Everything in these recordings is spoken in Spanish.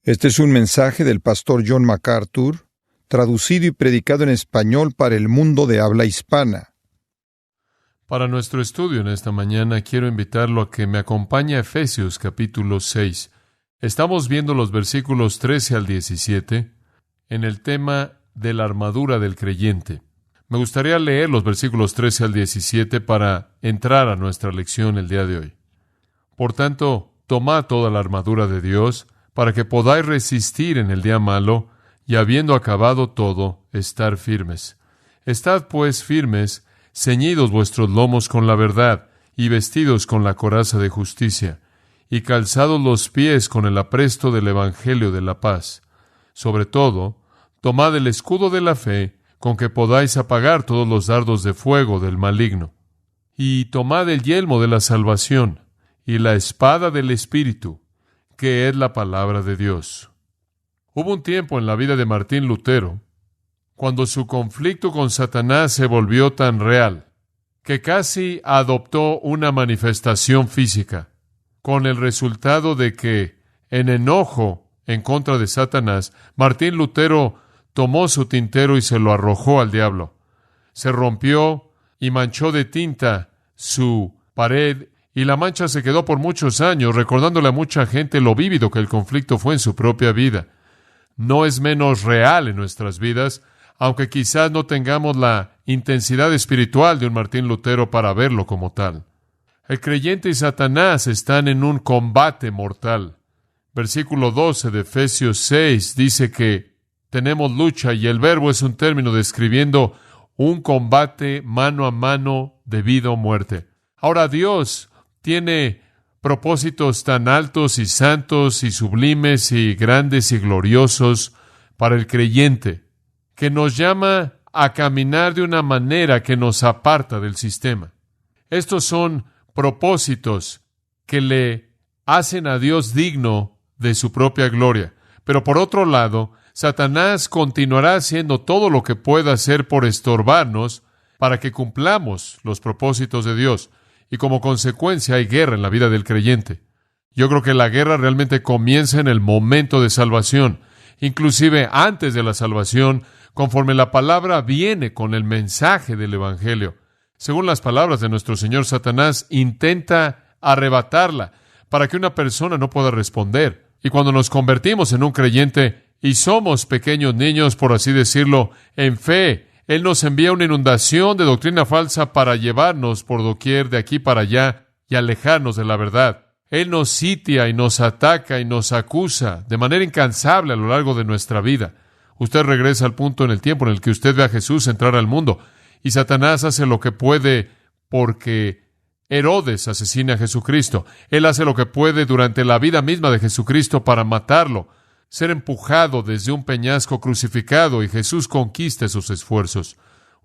Este es un mensaje del pastor John MacArthur, traducido y predicado en español para el mundo de habla hispana. Para nuestro estudio en esta mañana, quiero invitarlo a que me acompañe a Efesios capítulo 6. Estamos viendo los versículos 13 al 17 en el tema de la armadura del creyente. Me gustaría leer los versículos 13 al 17 para entrar a nuestra lección el día de hoy. Por tanto, tomad toda la armadura de Dios, para que podáis resistir en el día malo, y habiendo acabado todo, estar firmes. Estad pues firmes, ceñidos vuestros lomos con la verdad, y vestidos con la coraza de justicia, y calzados los pies con el apresto del evangelio de la paz. Sobre todo, tomad el escudo de la fe, con que podáis apagar todos los dardos de fuego del maligno. Y tomad el yelmo de la salvación, y la espada del Espíritu, que es la palabra de Dios. Hubo un tiempo en la vida de Martín Lutero, cuando su conflicto con Satanás se volvió tan real, que casi adoptó una manifestación física, con el resultado de que, en enojo en contra de Satanás, Martín Lutero tomó su tintero y se lo arrojó al diablo. Se rompió y manchó de tinta su pared, y la mancha se quedó por muchos años, recordándole a mucha gente lo vívido que el conflicto fue en su propia vida. No es menos real en nuestras vidas, aunque quizás no tengamos la intensidad espiritual de un Martín Lutero para verlo como tal. El creyente y Satanás están en un combate mortal. Versículo 12 de Efesios 6 dice que tenemos lucha, y el verbo es un término describiendo un combate mano a mano de vida o muerte. Ahora, Dios tiene propósitos tan altos y santos y sublimes y grandes y gloriosos para el creyente, que nos llama a caminar de una manera que nos aparta del sistema. Estos son propósitos que le hacen a Dios digno de su propia gloria. Pero por otro lado, Satanás continuará haciendo todo lo que pueda hacer por estorbarnos para que cumplamos los propósitos de Dios. Y como consecuencia hay guerra en la vida del creyente. Yo creo que la guerra realmente comienza en el momento de salvación, inclusive antes de la salvación, conforme la palabra viene con el mensaje del Evangelio. Según las palabras de nuestro Señor, Satanás intenta arrebatarla para que una persona no pueda responder. Y cuando nos convertimos en un creyente y somos pequeños niños, por así decirlo, en fe, Él nos envía una inundación de doctrina falsa para llevarnos por doquier de aquí para allá y alejarnos de la verdad. Él nos sitia y nos ataca y nos acusa de manera incansable a lo largo de nuestra vida. Usted regresa al punto en el tiempo en el que usted ve a Jesús entrar al mundo, y Satanás hace lo que puede porque Herodes asesina a Jesucristo. Él hace lo que puede durante la vida misma de Jesucristo para matarlo, ser empujado desde un peñasco crucificado, y Jesús conquista sus esfuerzos.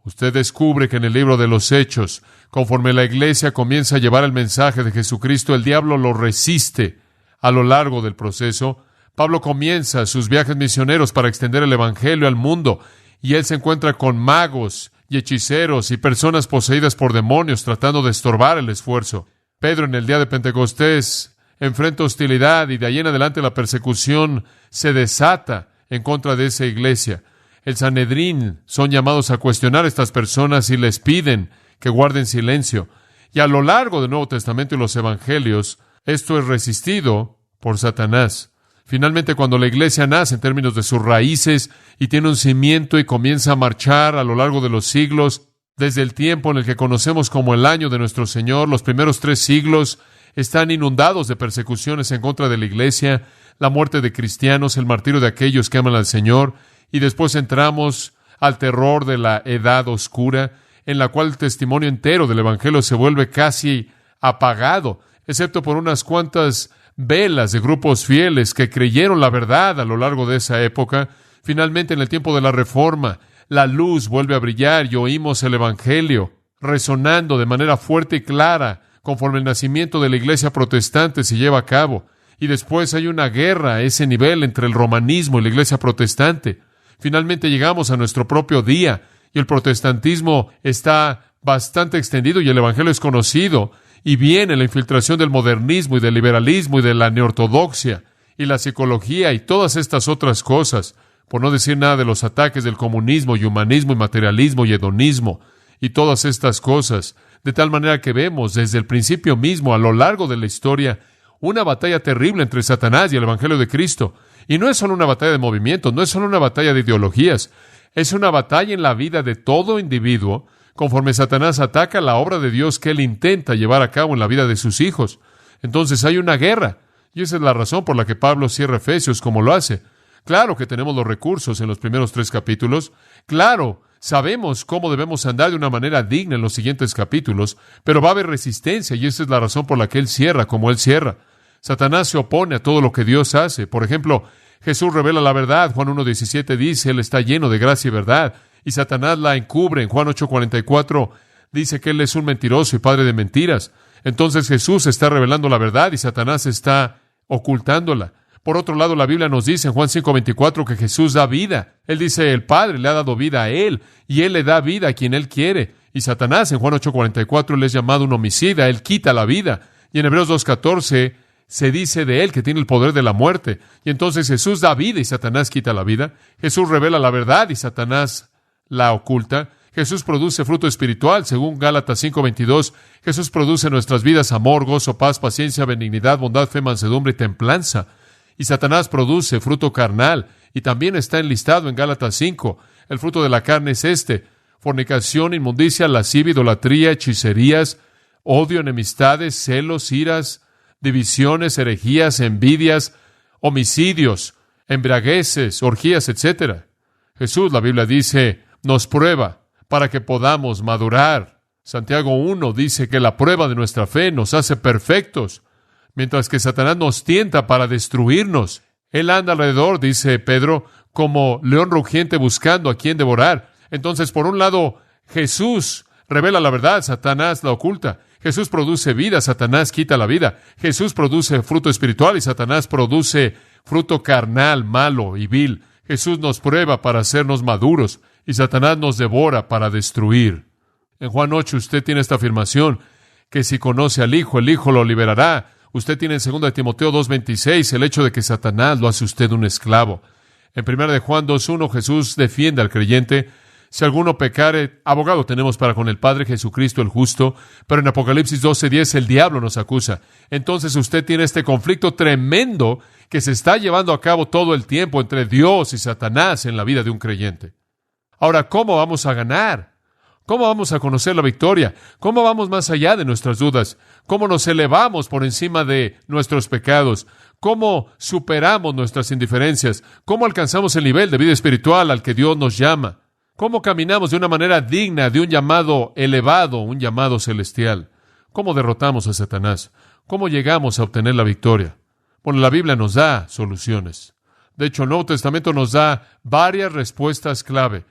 Usted descubre que en el libro de los Hechos, conforme la iglesia comienza a llevar el mensaje de Jesucristo, el diablo lo resiste a lo largo del proceso. Pablo comienza sus viajes misioneros para extender el evangelio al mundo, y él se encuentra con magos y hechiceros y personas poseídas por demonios tratando de estorbar el esfuerzo. Pedro, en el día de Pentecostés, enfrenta hostilidad, y de ahí en adelante la persecución se desata en contra de esa iglesia. El Sanedrín son llamados a cuestionar a estas personas y les piden que guarden silencio. Y a lo largo del Nuevo Testamento y los Evangelios, esto es resistido por Satanás. Finalmente, cuando la iglesia nace en términos de sus raíces y tiene un cimiento y comienza a marchar a lo largo de los siglos, desde el tiempo en el que conocemos como el año de nuestro Señor, los primeros 3 siglos están inundados de persecuciones en contra de la iglesia, la muerte de cristianos, el martirio de aquellos que aman al Señor, y después entramos al terror de la Edad Oscura, en la cual el testimonio entero del Evangelio se vuelve casi apagado, excepto por unas cuantas velas de grupos fieles que creyeron la verdad a lo largo de esa época. Finalmente, en el tiempo de la Reforma, la luz vuelve a brillar y oímos el Evangelio resonando de manera fuerte y clara, conforme el nacimiento de la iglesia protestante se lleva a cabo. Y después hay una guerra a ese nivel entre el romanismo y la iglesia protestante. Finalmente llegamos a nuestro propio día, y el protestantismo está bastante extendido y el evangelio es conocido, y viene la infiltración del modernismo y del liberalismo y de la neortodoxia, y la psicología y todas estas otras cosas, por no decir nada de los ataques del comunismo y humanismo y materialismo y hedonismo y todas estas cosas, de tal manera que vemos desde el principio mismo, a lo largo de la historia, una batalla terrible entre Satanás y el Evangelio de Cristo. Y no es solo una batalla de movimientos, no es solo una batalla de ideologías, es una batalla en la vida de todo individuo, conforme Satanás ataca la obra de Dios que él intenta llevar a cabo en la vida de sus hijos. Entonces hay una guerra, y esa es la razón por la que Pablo cierra Efesios como lo hace. Claro que tenemos los recursos en los primeros 3 capítulos, claro, sabemos cómo debemos andar de una manera digna en los siguientes capítulos, pero va a haber resistencia, y esa es la razón por la que él cierra como él cierra. Satanás se opone a todo lo que Dios hace. Por ejemplo, Jesús revela la verdad. Juan 1:17 dice, Él está lleno de gracia y verdad. Y Satanás la encubre. En Juan 8:44 dice que Él es un mentiroso y padre de mentiras. Entonces Jesús está revelando la verdad y Satanás está ocultándola. Por otro lado, la Biblia nos dice en Juan 5:24 que Jesús da vida. Él dice, el Padre le ha dado vida a Él y Él le da vida a quien Él quiere. Y Satanás en Juan 8:44 Él es llamado un homicida. Él quita la vida. Y en Hebreos 2:14 se dice de Él que tiene el poder de la muerte. Y entonces Jesús da vida y Satanás quita la vida. Jesús revela la verdad y Satanás la oculta. Jesús produce fruto espiritual, según Gálatas 5:22. Jesús produce en nuestras vidas amor, gozo, paz, paciencia, benignidad, bondad, fe, mansedumbre y templanza. Y Satanás produce fruto carnal, y también está enlistado en Gálatas 5. El fruto de la carne es fornicación, inmundicia, lascivia, idolatría, hechicerías, odio, enemistades, celos, iras, divisiones, herejías, envidias, homicidios, embriagueces, orgías, etc. Jesús, la Biblia dice, nos prueba para que podamos madurar. Santiago 1 dice que la prueba de nuestra fe nos hace perfectos, mientras que Satanás nos tienta para destruirnos. Él anda alrededor, dice Pedro, como león rugiente buscando a quien devorar. Entonces, por un lado, Jesús revela la verdad, Satanás la oculta. Jesús produce vida, Satanás quita la vida. Jesús produce fruto espiritual y Satanás produce fruto carnal, malo y vil. Jesús nos prueba para hacernos maduros y Satanás nos devora para destruir. En Juan 8 usted tiene esta afirmación, que si conoce al Hijo, el Hijo lo liberará. Usted tiene en 2 Timoteo 2:26 el hecho de que Satanás lo hace usted un esclavo. En 1 de Juan 2:1 Jesús defiende al creyente. Si alguno pecare, abogado tenemos para con el Padre, Jesucristo el justo. Pero en Apocalipsis 12:10 el diablo nos acusa. Entonces usted tiene este conflicto tremendo que se está llevando a cabo todo el tiempo entre Dios y Satanás en la vida de un creyente. Ahora, ¿cómo vamos a ganar? ¿Cómo vamos a conocer la victoria? ¿Cómo vamos más allá de nuestras dudas? ¿Cómo nos elevamos por encima de nuestros pecados? ¿Cómo superamos nuestras indiferencias? ¿Cómo alcanzamos el nivel de vida espiritual al que Dios nos llama? ¿Cómo caminamos de una manera digna de un llamado elevado, un llamado celestial? ¿Cómo derrotamos a Satanás? ¿Cómo llegamos a obtener la victoria? Bueno, la Biblia nos da soluciones. De hecho, el Nuevo Testamento nos da varias respuestas clave.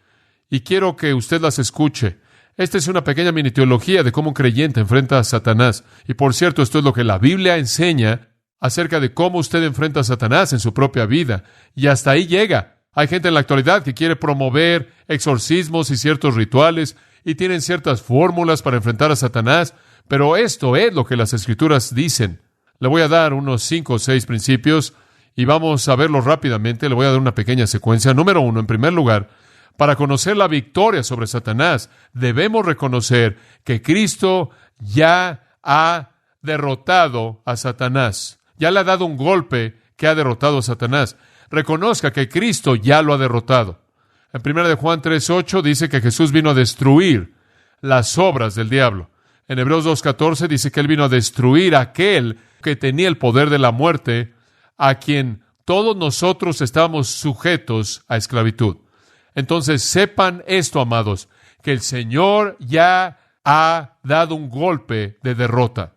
Y quiero que usted las escuche. Esta es una pequeña mini teología de cómo un creyente enfrenta a Satanás. Y por cierto, esto es lo que la Biblia enseña acerca de cómo usted enfrenta a Satanás en su propia vida. Y hasta ahí llega. Hay gente en la actualidad que quiere promover exorcismos y ciertos rituales y tienen ciertas fórmulas para enfrentar a Satanás, pero esto es lo que las Escrituras dicen. Le voy a dar unos 5 o 6 principios y vamos a verlos rápidamente. Le voy a dar una pequeña secuencia. Número 1, en primer lugar, para conocer la victoria sobre Satanás, debemos reconocer que Cristo ya ha derrotado a Satanás. Ya le ha dado un golpe que ha derrotado a Satanás. Reconozca que Cristo ya lo ha derrotado. En 1 de Juan 3:8 dice que Jesús vino a destruir las obras del diablo. En Hebreos 2:14 dice que Él vino a destruir a aquel que tenía el poder de la muerte, a quien todos nosotros estábamos sujetos a esclavitud. Entonces sepan esto, amados, que el Señor ya ha dado un golpe de derrota.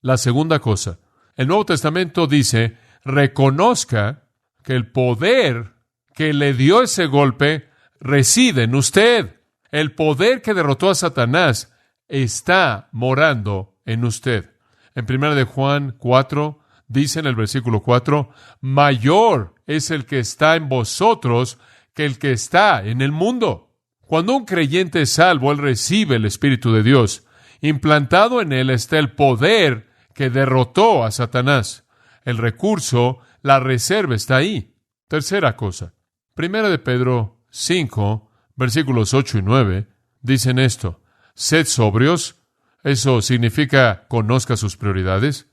La segunda cosa, el Nuevo Testamento dice, reconozca que el poder que le dio ese golpe reside en usted. El poder que derrotó a Satanás está morando en usted. En 1 de Juan 4, dice en el versículo 4, mayor es el que está en vosotros que el que está en el mundo. Cuando un creyente es salvo, él recibe el Espíritu de Dios. Implantado en él está el poder que derrotó a Satanás. El recurso La reserva está ahí. Tercera cosa. Primera de Pedro 5, versículos 8 y 9, dicen esto. Sed sobrios. Eso significa conozca sus prioridades.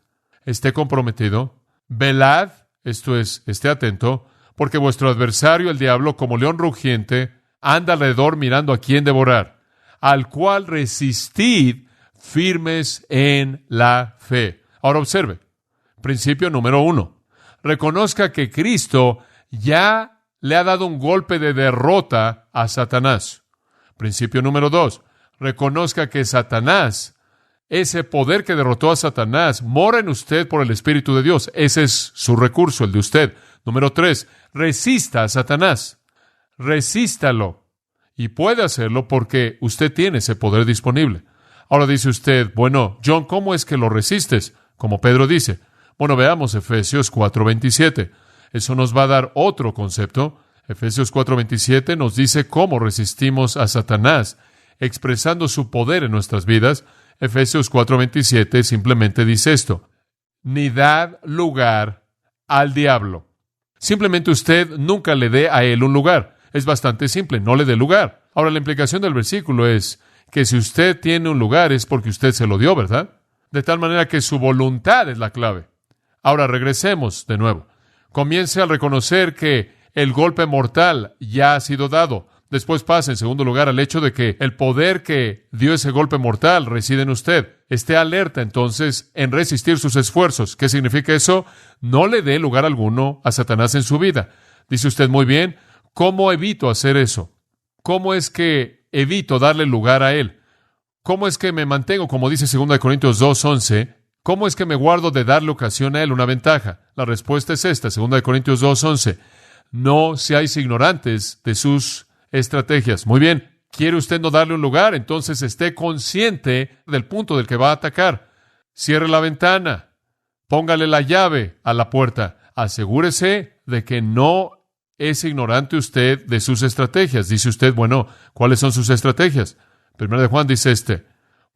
Esté comprometido. Velad. Esto es, esté atento. Porque vuestro adversario, el diablo, como león rugiente, anda alrededor mirando a quién devorar. Al cual resistid firmes en la fe. Ahora observe. Principio número 1. Reconozca que Cristo ya le ha dado un golpe de derrota a Satanás. Principio número 2. Reconozca que Satanás, ese poder que derrotó a Satanás, mora en usted por el Espíritu de Dios. Ese es su recurso, el de usted. Número 3. Resista a Satanás. Resístalo. Y puede hacerlo porque usted tiene ese poder disponible. Ahora dice usted, bueno, John, ¿cómo es que lo resistes? Como Pedro dice. Bueno, veamos Efesios 4:27. Eso nos va a dar otro concepto. Efesios 4:27 nos dice cómo resistimos a Satanás, expresando su poder en nuestras vidas. Efesios 4:27 simplemente dice esto. Ni dad lugar al diablo. Simplemente usted nunca le dé a él un lugar. Es bastante simple, no le dé lugar. Ahora, la implicación del versículo es que si usted tiene un lugar es porque usted se lo dio, ¿verdad? De tal manera que su voluntad es la clave. Ahora regresemos de nuevo. Comience a reconocer que el golpe mortal ya ha sido dado. Después pasa, en segundo lugar, al hecho de que el poder que dio ese golpe mortal reside en usted. Esté alerta, entonces, en resistir sus esfuerzos. ¿Qué significa eso? No le dé lugar alguno a Satanás en su vida. Dice usted, muy bien, ¿cómo evito hacer eso? ¿Cómo es que evito darle lugar a él? ¿Cómo es que me mantengo, como dice 2 Corintios 2:11, cómo es que me guardo de darle ocasión a él una ventaja? La respuesta es esta, 2 Corintios 2:11. No seáis ignorantes de sus estrategias. Muy bien, ¿quiere usted no darle un lugar? Entonces esté consciente del punto del que va a atacar. Cierre la ventana. Póngale la llave a la puerta. Asegúrese de que no es ignorante usted de sus estrategias. Dice usted, bueno, ¿cuáles son sus estrategias? Primero de Juan dice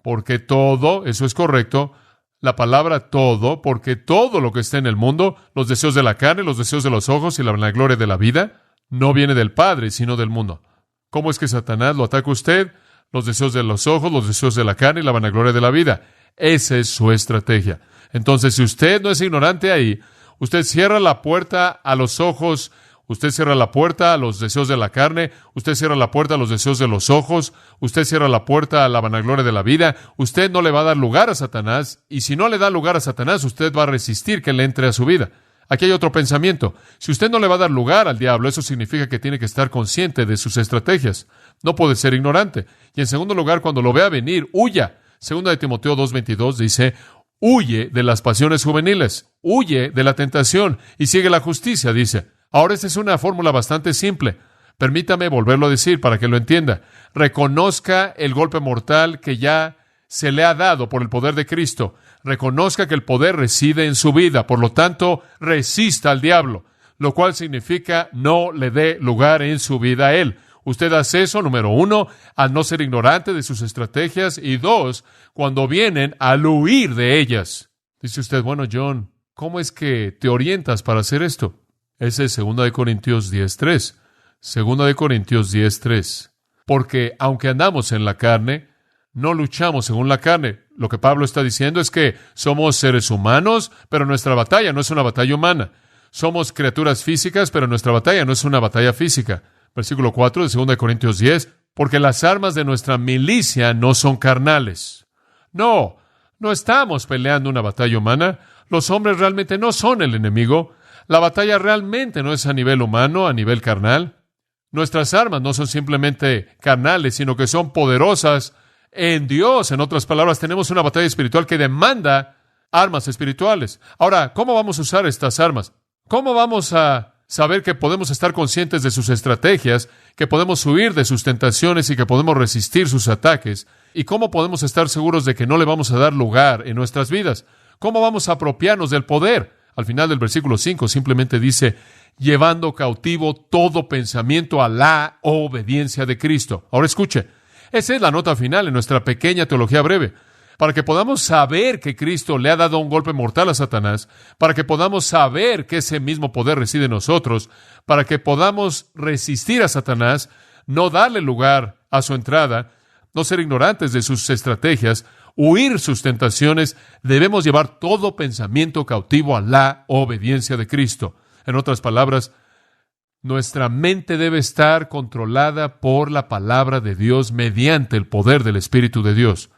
porque todo, eso es correcto, la palabra todo, porque todo lo que está en el mundo, los deseos de la carne, los deseos de los ojos y la vanagloria de la vida, no viene del Padre, sino del mundo. ¿Cómo es que Satanás lo ataca a usted? Los deseos de los ojos, los deseos de la carne y la vanagloria de la vida. Esa es su estrategia. Entonces, si usted no es ignorante ahí, usted cierra la puerta a los ojos, usted cierra la puerta a los deseos de la carne, usted cierra la puerta a los deseos de los ojos, usted cierra la puerta a la vanagloria de la vida, usted no le va a dar lugar a Satanás, y si no le da lugar a Satanás, usted va a resistir que le entre a su vida. Aquí hay otro pensamiento. Si usted no le va a dar lugar al diablo, eso significa que tiene que estar consciente de sus estrategias. No puede ser ignorante. Y en segundo lugar, cuando lo vea venir, huya. 2 de Timoteo 2:22 dice, huye de las pasiones juveniles, huye de la tentación y sigue la justicia, dice. Ahora, esta es una fórmula bastante simple. Permítame volverlo a decir para que lo entienda. Reconozca el golpe mortal que ya se le ha dado por el poder de Cristo. Reconozca que el poder reside en su vida. Por lo tanto, resista al diablo, lo cual significa no le dé lugar en su vida a él. Usted hace eso, número 1, al no ser ignorante de sus estrategias, y 2, cuando vienen al huir de ellas. Dice usted, bueno, John, ¿cómo es que te orientas para hacer esto? Ese es 2 de Corintios 10:3. 2 de Corintios 10:3. Porque aunque andamos en la carne, no luchamos según la carne. Lo que Pablo está diciendo es que somos seres humanos, pero nuestra batalla no es una batalla humana. Somos criaturas físicas, pero nuestra batalla no es una batalla física. Versículo 4 de 2 de Corintios 10. Porque las armas de nuestra milicia no son carnales. No estamos peleando una batalla humana. Los hombres realmente no son el enemigo. La batalla realmente no es a nivel humano, a nivel carnal. Nuestras armas no son simplemente carnales, sino que son poderosas en Dios. En otras palabras, tenemos una batalla espiritual que demanda armas espirituales. Ahora, ¿cómo vamos a usar estas armas? ¿Cómo vamos a saber que podemos estar conscientes de sus estrategias, que podemos huir de sus tentaciones y que podemos resistir sus ataques? ¿Y cómo podemos estar seguros de que no le vamos a dar lugar en nuestras vidas? ¿Cómo vamos a apropiarnos del poder? Al final del versículo 5 simplemente dice, llevando cautivo todo pensamiento a la obediencia de Cristo. Ahora escuche, esa es la nota final en nuestra pequeña teología breve. para que podamos saber que Cristo le ha dado un golpe mortal a Satanás, para que podamos saber que ese mismo poder reside en nosotros, para que podamos resistir a Satanás, no darle lugar a su entrada, no ser ignorantes de sus estrategias, huir sus tentaciones. Debemos llevar todo pensamiento cautivo a la obediencia de Cristo. En otras palabras, nuestra mente debe estar controlada por la palabra de Dios mediante el poder del Espíritu de Dios.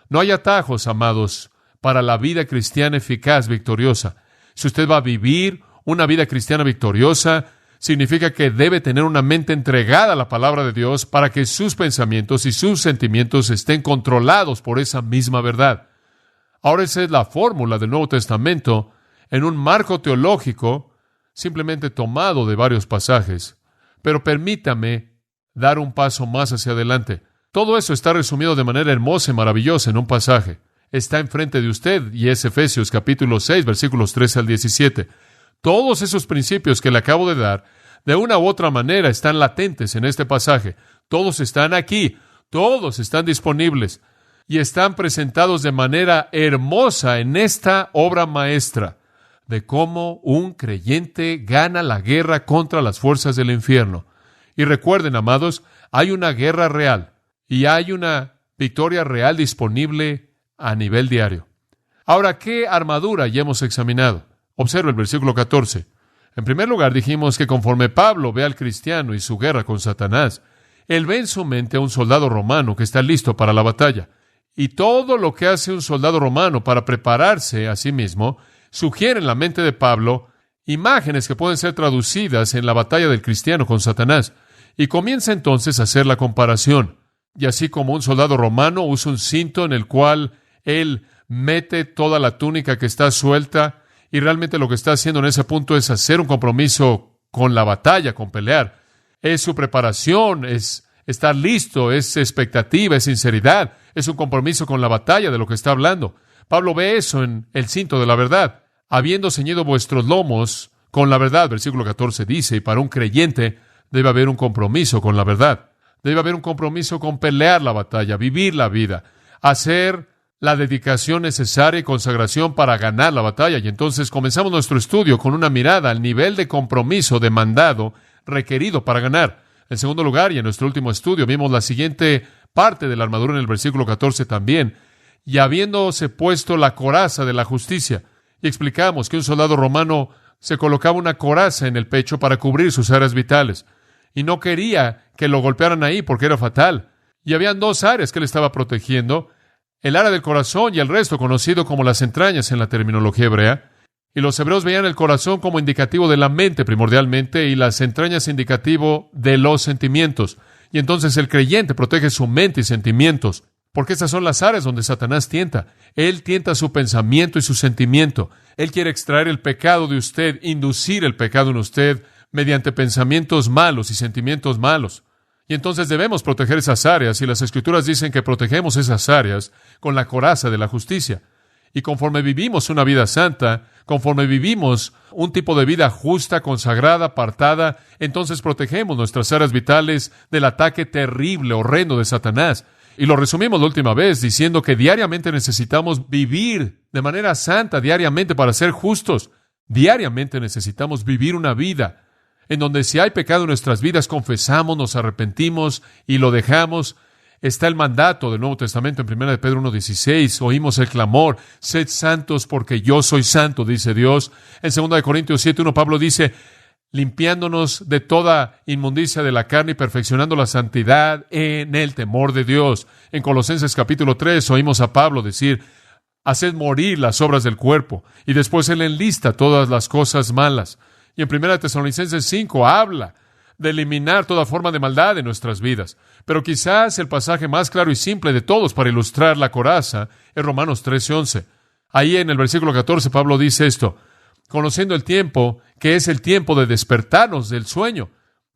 No hay atajos, amados, para la vida cristiana eficaz, victoriosa. Si usted va a vivir una vida cristiana victoriosa, significa que debe tener una mente entregada a la palabra de Dios para que sus pensamientos y sus sentimientos estén controlados por esa misma verdad. Ahora esa es la fórmula del Nuevo Testamento en un marco teológico simplemente tomado de varios pasajes. Pero permítame dar un paso más hacia adelante. Todo eso está resumido de manera hermosa y maravillosa en un pasaje. Está enfrente de usted y es Efesios capítulo 6, versículos 13 al 17. Todos esos principios que le acabo de dar, de una u otra manera, están latentes en este pasaje. Todos están aquí, todos están disponibles y están presentados de manera hermosa en esta obra maestra de cómo un creyente gana la guerra contra las fuerzas del infierno. Y recuerden, amados, hay una guerra real y hay una victoria real disponible a nivel diario. Ahora, ¿qué armadura ya hemos examinado? Observa el versículo 14. En primer lugar, dijimos que conforme Pablo ve al cristiano y su guerra con Satanás, él ve en su mente a un soldado romano que está listo para la batalla. Y todo lo que hace un soldado romano para prepararse a sí mismo sugiere en la mente de Pablo imágenes que pueden ser traducidas en la batalla del cristiano con Satanás. Y comienza entonces a hacer la comparación. Y así como un soldado romano usa un cinto en el cual él mete toda la túnica que está suelta, y realmente lo que está haciendo en ese punto es hacer un compromiso con la batalla, con pelear. Es su preparación, es estar listo, es expectativa, es sinceridad, es un compromiso con la batalla de lo que está hablando. Pablo ve eso en el cinto de la verdad. Habiendo ceñido vuestros lomos con la verdad, versículo 14 dice, y para un creyente debe haber un compromiso con la verdad. Debe haber un compromiso con pelear la batalla, vivir la vida, hacer la dedicación necesaria y consagración para ganar la batalla. Y entonces comenzamos nuestro estudio con una mirada al nivel de compromiso demandado, requerido para ganar. En segundo lugar, y en nuestro último estudio, vimos la siguiente parte de la armadura en el versículo 14 también, y habiéndose puesto la coraza de la justicia. Y explicamos que un soldado romano se colocaba una coraza en el pecho para cubrir sus áreas vitales. Y no quería que lo golpearan ahí porque era fatal. Y habían dos áreas que él estaba protegiendo: el área del corazón y el resto, conocido como las entrañas en la terminología hebrea. Y los hebreos veían el corazón como indicativo de la mente primordialmente y las entrañas indicativo de los sentimientos. Y entonces el creyente protege su mente y sentimientos, porque esas son las áreas donde Satanás tienta. Él tienta su pensamiento y su sentimiento. Él quiere extraer el pecado de usted, inducir el pecado en usted mediante pensamientos malos y sentimientos malos. Y entonces debemos proteger esas áreas, y las Escrituras dicen que protegemos esas áreas con la coraza de la justicia. Y conforme vivimos una vida santa, conforme vivimos un tipo de vida justa, consagrada, apartada, entonces protegemos nuestras áreas vitales del ataque terrible, horrendo de Satanás. Y lo resumimos la última vez diciendo que diariamente necesitamos vivir de manera santa, diariamente para ser justos. Diariamente necesitamos vivir una vida en donde si hay pecado en nuestras vidas, confesamos, nos arrepentimos y lo dejamos. Está el mandato del Nuevo Testamento en 1 Pedro 1:16. Oímos el clamor: sed santos porque yo soy santo, dice Dios. En 2 Corintios 7:1 Pablo dice: limpiándonos de toda inmundicia de la carne y perfeccionando la santidad en el temor de Dios. En Colosenses capítulo 3 oímos a Pablo decir: haced morir las obras del cuerpo. Y después él enlista todas las cosas malas. Y en 1 Tesalonicenses 5 habla de eliminar toda forma de maldad de nuestras vidas. Pero quizás el pasaje más claro y simple de todos para ilustrar la coraza es Romanos 13:11. Ahí en el versículo 14 Pablo dice esto: conociendo el tiempo, que es el tiempo de despertarnos del sueño,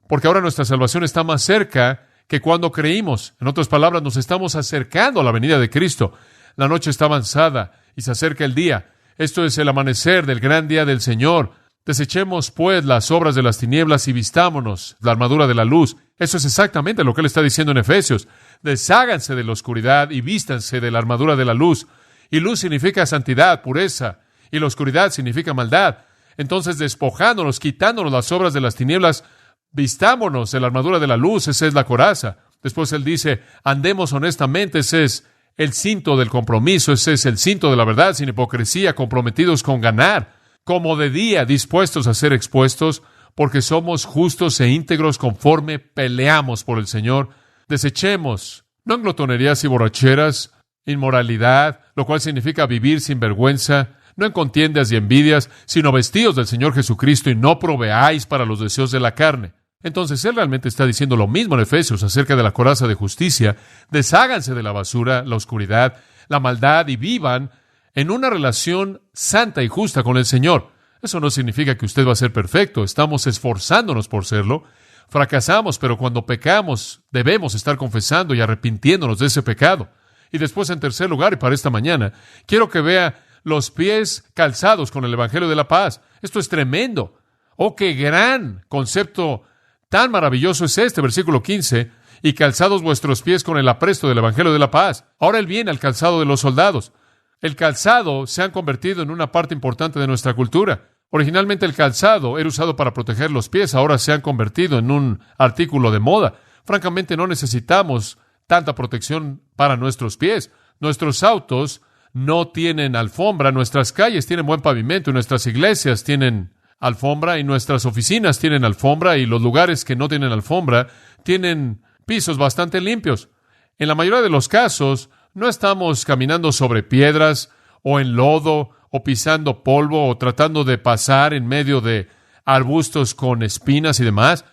porque ahora nuestra salvación está más cerca que cuando creímos. En otras palabras, nos estamos acercando a la venida de Cristo. La noche está avanzada y se acerca el día. Esto es el amanecer del gran día del Señor. Desechemos, pues, las obras de las tinieblas y vistámonos la armadura de la luz. Eso es exactamente lo que él está diciendo en Efesios. Desháganse de la oscuridad y vístanse de la armadura de la luz. Y luz significa santidad, pureza, y la oscuridad significa maldad. Entonces, despojándonos, quitándonos las obras de las tinieblas, vistámonos de la armadura de la luz. Esa es la coraza. Después él dice, andemos honestamente. Ese es el cinto del compromiso. Ese es el cinto de la verdad, sin hipocresía, comprometidos con ganar, como de día, dispuestos a ser expuestos, porque somos justos e íntegros conforme peleamos por el Señor. Desechemos, no en glotonerías y borracheras, inmoralidad, lo cual significa vivir sin vergüenza, no en contiendas y envidias, sino vestidos del Señor Jesucristo y no proveáis para los deseos de la carne. Entonces, él realmente está diciendo lo mismo en Efesios acerca de la coraza de justicia. Desháganse de la basura, la oscuridad, la maldad y vivan en una relación santa y justa con el Señor. Eso no significa que usted va a ser perfecto. Estamos esforzándonos por serlo. Fracasamos, pero cuando pecamos, debemos estar confesando y arrepintiéndonos de ese pecado. Y después, en tercer lugar, y para esta mañana, quiero que vea los pies calzados con el Evangelio de la paz. Esto es tremendo. ¡Oh, qué gran concepto tan maravilloso es este! Versículo 15. Y calzados vuestros pies con el apresto del Evangelio de la paz. Ahora él viene al calzado de los soldados. El calzado se ha convertido en una parte importante de nuestra cultura. Originalmente el calzado era usado para proteger los pies, ahora se han convertido en un artículo de moda. Francamente, no necesitamos tanta protección para nuestros pies. Nuestros autos no tienen alfombra, nuestras calles tienen buen pavimento, nuestras iglesias tienen alfombra y nuestras oficinas tienen alfombra y los lugares que no tienen alfombra tienen pisos bastante limpios. En la mayoría de los casos, no estamos caminando sobre piedras o en lodo o pisando polvo o tratando de pasar en medio de arbustos con espinas y demás.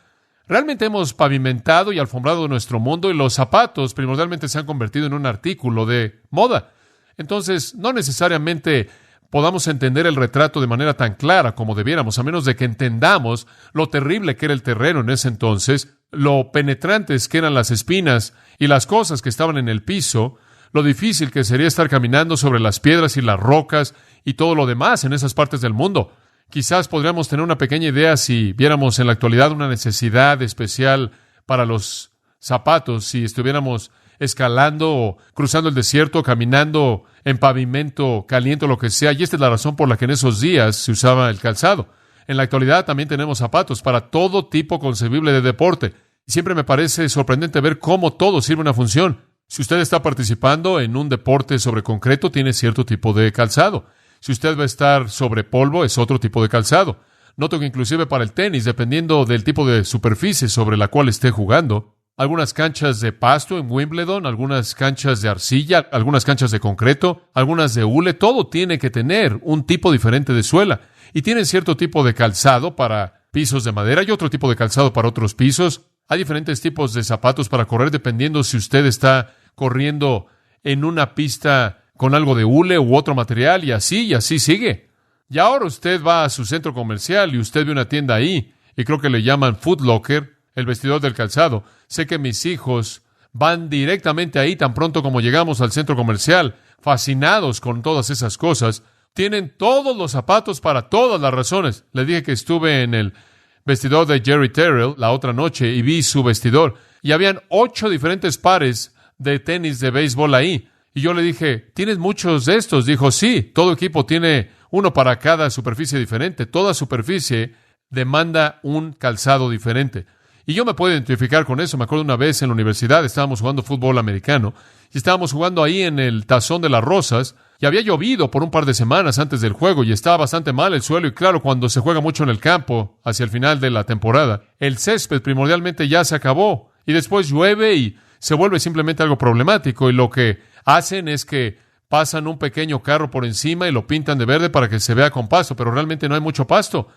Realmente hemos pavimentado y alfombrado nuestro mundo y los zapatos primordialmente se han convertido en un artículo de moda. Entonces, no necesariamente podamos entender el retrato de manera tan clara como debiéramos, a menos de que entendamos lo terrible que era el terreno en ese entonces, lo penetrantes que eran las espinas y las cosas que estaban en el piso, lo difícil que sería estar caminando sobre las piedras y las rocas y todo lo demás en esas partes del mundo. Quizás podríamos tener una pequeña idea si viéramos en la actualidad una necesidad especial para los zapatos, si estuviéramos escalando o cruzando el desierto, caminando en pavimento caliente o lo que sea. Y esta es la razón por la que en esos días se usaba el calzado. En la actualidad también tenemos zapatos para todo tipo concebible de deporte. Y siempre me parece sorprendente ver cómo todo sirve una función. Si usted está participando en un deporte sobre concreto, tiene cierto tipo de calzado. Si usted va a estar sobre polvo, es otro tipo de calzado. Noto que inclusive para el tenis, dependiendo del tipo de superficie sobre la cual esté jugando, algunas canchas de pasto en Wimbledon, algunas canchas de arcilla, algunas canchas de concreto, algunas de hule, todo tiene que tener un tipo diferente de suela. Y tienen cierto tipo de calzado para pisos de madera y otro tipo de calzado para otros pisos. Hay diferentes tipos de zapatos para correr dependiendo si usted está corriendo en una pista con algo de hule u otro material y así sigue. Y ahora usted va a su centro comercial y usted ve una tienda ahí y creo que le llaman Foot Locker, el vestidor del calzado. Sé que mis hijos van directamente ahí tan pronto como llegamos al centro comercial, fascinados con todas esas cosas. Tienen todos los zapatos para todas las razones. Le dije que estuve en el vestidor de Jerry Terrell la otra noche y vi su vestidor. Y habían 8 diferentes pares de tenis de béisbol ahí. Y yo le dije, ¿tienes muchos de estos? Dijo, sí, todo equipo tiene uno para cada superficie diferente. Toda superficie demanda un calzado diferente. Y yo me puedo identificar con eso. Me acuerdo una vez en la universidad, estábamos jugando fútbol americano y estábamos jugando ahí en el Tazón de las Rosas y había llovido por un par de semanas antes del juego y estaba bastante mal el suelo y claro, cuando se juega mucho en el campo hacia el final de la temporada, el césped primordialmente ya se acabó y después llueve y se vuelve simplemente algo problemático y lo que hacen es que pasan un pequeño carro por encima y lo pintan de verde para que se vea con pasto, pero realmente no hay mucho pasto.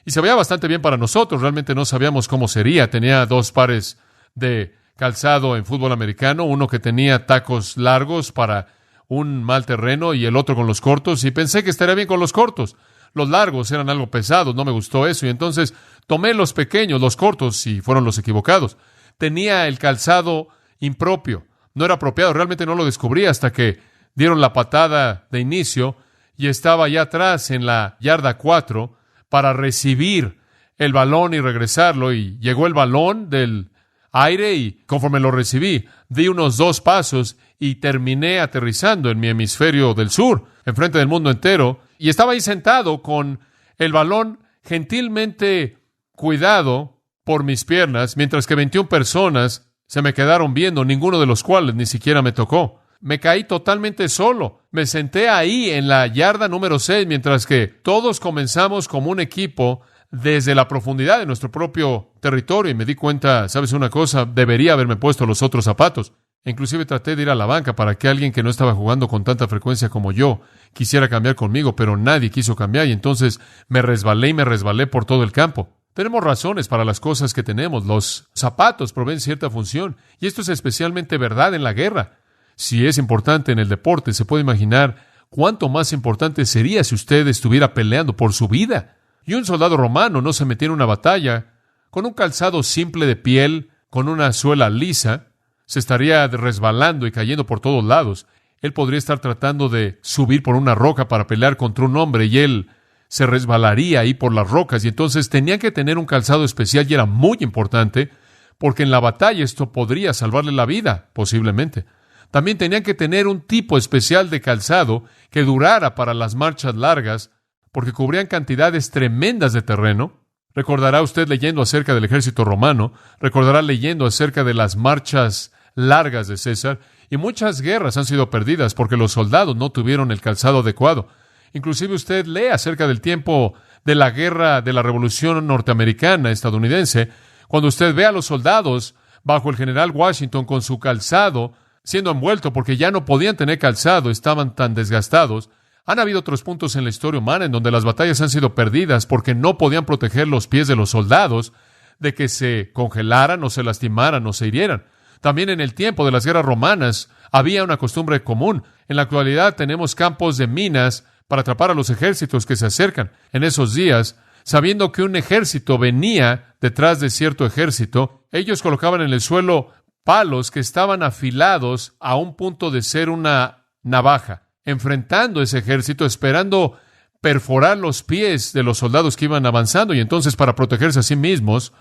Y se veía bastante bien para nosotros, realmente no sabíamos cómo sería. Tenía 2 pares de calzado en fútbol americano, uno que tenía tacos largos para un mal terreno y el otro con los cortos, y pensé que estaría bien con los cortos. Los largos eran algo pesados, no me gustó eso, y entonces tomé los pequeños, los cortos, y fueron los equivocados. Tenía el calzado impropio, no era apropiado, realmente no lo descubrí hasta que dieron la patada de inicio y estaba allá atrás en la yarda 4, para recibir el balón y regresarlo, y llegó el balón del aire y conforme lo recibí, di unos 2 pasos y terminé aterrizando en mi hemisferio del sur, enfrente del mundo entero, y estaba ahí sentado con el balón gentilmente cuidado por mis piernas, mientras que 21 personas se me quedaron viendo, ninguno de los cuales ni siquiera me tocó. Me caí totalmente solo. Me senté ahí en la yarda número 6, mientras que todos comenzamos como un equipo desde la profundidad de nuestro propio territorio, y me di cuenta, ¿sabes una cosa? Debería haberme puesto los otros zapatos. Inclusive traté de ir a la banca para que alguien que no estaba jugando con tanta frecuencia como yo quisiera cambiar conmigo, pero nadie quiso cambiar, y entonces me resbalé por todo el campo. Tenemos razones para las cosas que tenemos. Los zapatos proveen cierta función, y esto es especialmente verdad en la guerra. Si es importante en el deporte, se puede imaginar cuánto más importante sería si usted estuviera peleando por su vida. Y un soldado romano no se metía en una batalla con un calzado simple de piel, con una suela lisa. Se estaría resbalando y cayendo por todos lados. Él podría estar tratando de subir por una roca para pelear contra un hombre, y él se resbalaría ahí por las rocas, y entonces tenía que tener un calzado especial, y era muy importante, porque en la batalla esto podría salvarle la vida, posiblemente. También tenían que tener un tipo especial de calzado que durara para las marchas largas, porque cubrían cantidades tremendas de terreno. Recordará usted leyendo acerca del ejército romano, recordará leyendo acerca de las marchas largas de César, y muchas guerras han sido perdidas porque los soldados no tuvieron el calzado adecuado. Inclusive usted lee acerca del tiempo de la guerra de la Revolución norteamericana, estadounidense, cuando usted ve a los soldados bajo el general Washington con su calzado siendo envuelto porque ya no podían tener calzado, estaban tan desgastados. Han habido otros puntos en la historia humana en donde las batallas han sido perdidas porque no podían proteger los pies de los soldados de que se congelaran o se lastimaran o se hirieran. También en el tiempo de las guerras romanas había una costumbre común. En la actualidad tenemos campos de minas para atrapar a los ejércitos que se acercan. En esos días, sabiendo que un ejército venía detrás de cierto ejército, ellos colocaban en el suelo palos que estaban afilados a un punto de ser una navaja, enfrentando ese ejército, esperando perforar los pies de los soldados que iban avanzando. Y entonces, para protegerse a sí mismos,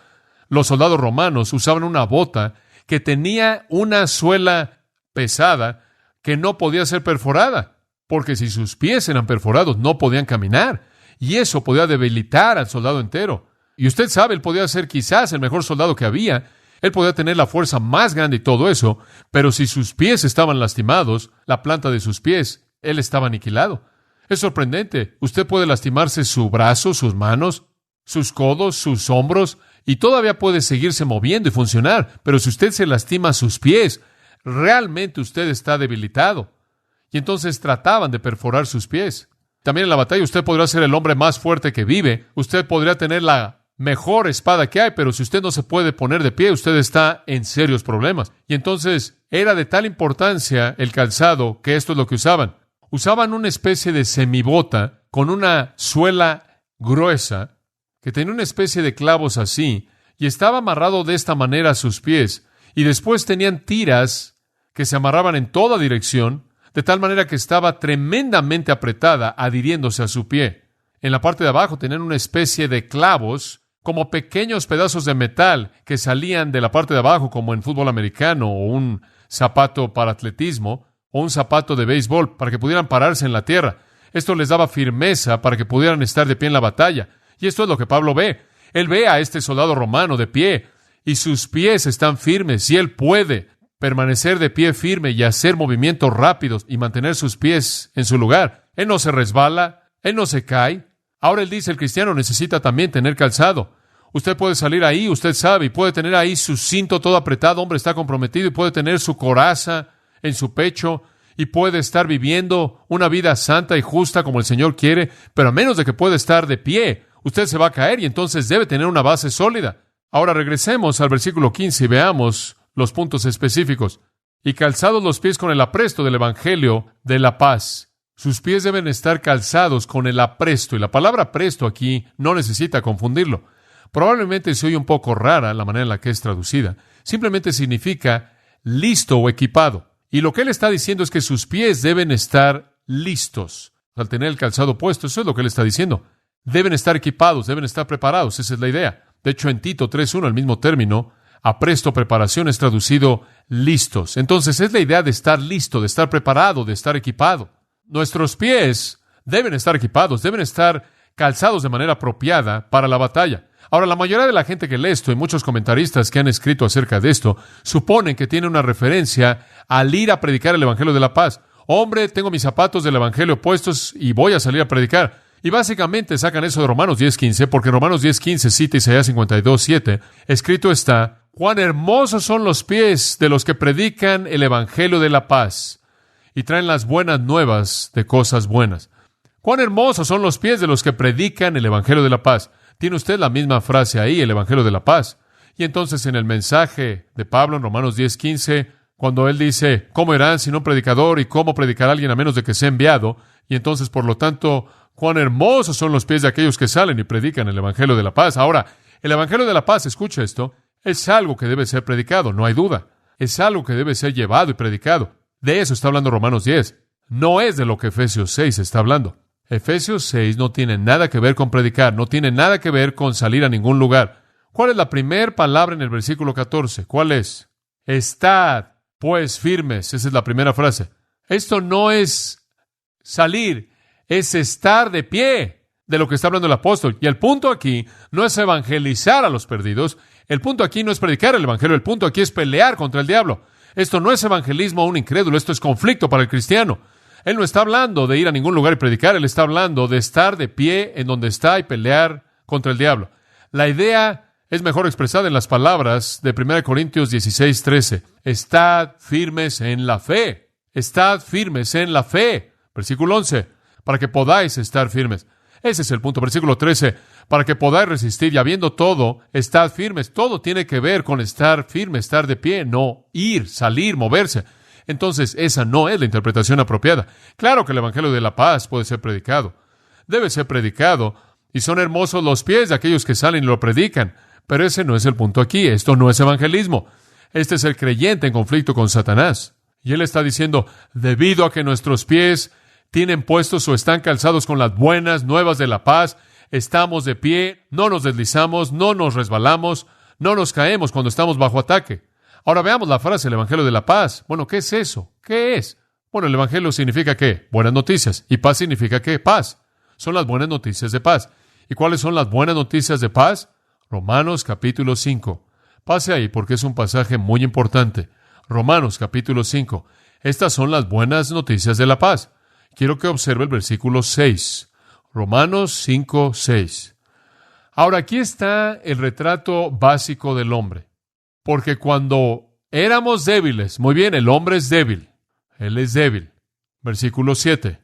los soldados romanos usaban una bota que tenía una suela pesada que no podía ser perforada, porque si sus pies eran perforados no podían caminar, y eso podía debilitar al soldado entero. Y usted sabe, él podía ser quizás el mejor soldado que había, él podía tener la fuerza más grande y todo eso, pero si sus pies estaban lastimados, la planta de sus pies, él estaba aniquilado. Es sorprendente. Usted puede lastimarse su brazo, sus manos, sus codos, sus hombros, y todavía puede seguirse moviendo y funcionar, pero si usted se lastima sus pies, realmente usted está debilitado. Y entonces trataban de perforar sus pies. También en la batalla usted podrá ser el hombre más fuerte que vive, usted podría tener la mejor espada que hay, pero si usted no se puede poner de pie, usted está en serios problemas. Y entonces era de tal importancia el calzado que esto es lo que usaban. Usaban una especie de semibota con una suela gruesa que tenía una especie de clavos así, y estaba amarrado de esta manera a sus pies, y después tenían tiras que se amarraban en toda dirección, de tal manera que estaba tremendamente apretada, adhiriéndose a su pie. En la parte de abajo tenían una especie de clavos, como pequeños pedazos de metal que salían de la parte de abajo, como en fútbol americano, o un zapato para atletismo, o un zapato de béisbol, para que pudieran pararse en la tierra. Esto les daba firmeza para que pudieran estar de pie en la batalla. Y esto es lo que Pablo ve. Él ve a este soldado romano de pie, y sus pies están firmes, y él puede permanecer de pie firme y hacer movimientos rápidos y mantener sus pies en su lugar. Él no se resbala, él no se cae. Ahora él dice, el cristiano necesita también tener calzado. Usted puede salir ahí, usted sabe, y puede tener ahí su cinto todo apretado, hombre, está comprometido, y puede tener su coraza en su pecho, y puede estar viviendo una vida santa y justa como el Señor quiere, pero a menos de que pueda estar de pie, usted se va a caer, y entonces debe tener una base sólida. Ahora regresemos al versículo 15 y veamos los puntos específicos. Y calzados los pies con el apresto del evangelio de la paz. Sus pies deben estar calzados con el apresto, y la palabra apresto aquí no necesita confundirlo. Probablemente se oye un poco rara la manera en la que es traducida. Simplemente significa listo o equipado. Y lo que él está diciendo es que sus pies deben estar listos. Al tener el calzado puesto, eso es lo que él está diciendo. Deben estar equipados, deben estar preparados. Esa es la idea. De hecho, en Tito 3:1, el mismo término, apresto preparación, es traducido listos. Entonces, es la idea de estar listo, de estar preparado, de estar equipado. Nuestros pies deben estar equipados, deben estar calzados de manera apropiada para la batalla. Ahora, la mayoría de la gente que lee esto y muchos comentaristas que han escrito acerca de esto suponen que tiene una referencia al ir a predicar el Evangelio de la paz. Hombre, tengo mis zapatos del Evangelio puestos y voy a salir a predicar. Y básicamente sacan eso de Romanos 10:15, porque en Romanos 10:15 cita Isaías 52:7, escrito está: cuán hermosos son los pies de los que predican el Evangelio de la paz y traen las buenas nuevas de cosas buenas. Cuán hermosos son los pies de los que predican el Evangelio de la paz. Tiene usted la misma frase ahí, el Evangelio de la paz. Y entonces en el mensaje de Pablo en Romanos 10:15, cuando él dice, ¿cómo irán sin un predicador y cómo predicará alguien a menos de que sea enviado? Y entonces, por lo tanto, cuán hermosos son los pies de aquellos que salen y predican el Evangelio de la paz. Ahora, el Evangelio de la paz, escucha esto, es algo que debe ser predicado, no hay duda. Es algo que debe ser llevado y predicado. De eso está hablando Romanos 10. No es de lo que Efesios 6 está hablando. Efesios 6 no tiene nada que ver con predicar, no tiene nada que ver con salir a ningún lugar. ¿Cuál es la primera palabra en el versículo 14? ¿Cuál es? Estad, pues, firmes. Esa es la primera frase. Esto no es salir, es estar de pie, de lo que está hablando el apóstol. Y el punto aquí no es evangelizar a los perdidos. El punto aquí no es predicar el evangelio. El punto aquí es pelear contra el diablo. Esto no es evangelismo a un incrédulo. Esto es conflicto para el cristiano. Él no está hablando de ir a ningún lugar y predicar. Él está hablando de estar de pie en donde está y pelear contra el diablo. La idea es mejor expresada en las palabras de 1 Corintios 16:13. Estad firmes en la fe. Estad firmes en la fe. Versículo 11. Para que podáis estar firmes. Ese es el punto. Versículo 13. Para que podáis resistir y habiendo todo, estad firmes. Todo tiene que ver con estar firme, estar de pie, no ir, salir, moverse. Entonces, esa no es la interpretación apropiada. Claro que el Evangelio de la paz puede ser predicado. Debe ser predicado. Y son hermosos los pies de aquellos que salen y lo predican. Pero ese no es el punto aquí. Esto no es evangelismo. Este es el creyente en conflicto con Satanás. Y él está diciendo, debido a que nuestros pies tienen puestos o están calzados con las buenas nuevas de la paz, estamos de pie, no nos deslizamos, no nos resbalamos, no nos caemos cuando estamos bajo ataque. Ahora veamos la frase, el Evangelio de la paz. Bueno, ¿qué es eso? ¿Qué es? Bueno, el Evangelio significa ¿qué? Buenas noticias. ¿Y paz significa qué? Paz. Son las buenas noticias de paz. ¿Y cuáles son las buenas noticias de paz? Romanos capítulo 5. Pase ahí porque es un pasaje muy importante. Romanos capítulo 5. Estas son las buenas noticias de la paz. Quiero que observe el versículo 6. Romanos 5:6. Ahora, aquí está el retrato básico del hombre. Porque cuando éramos débiles, muy bien, el hombre es débil. Él es débil. Versículo 7.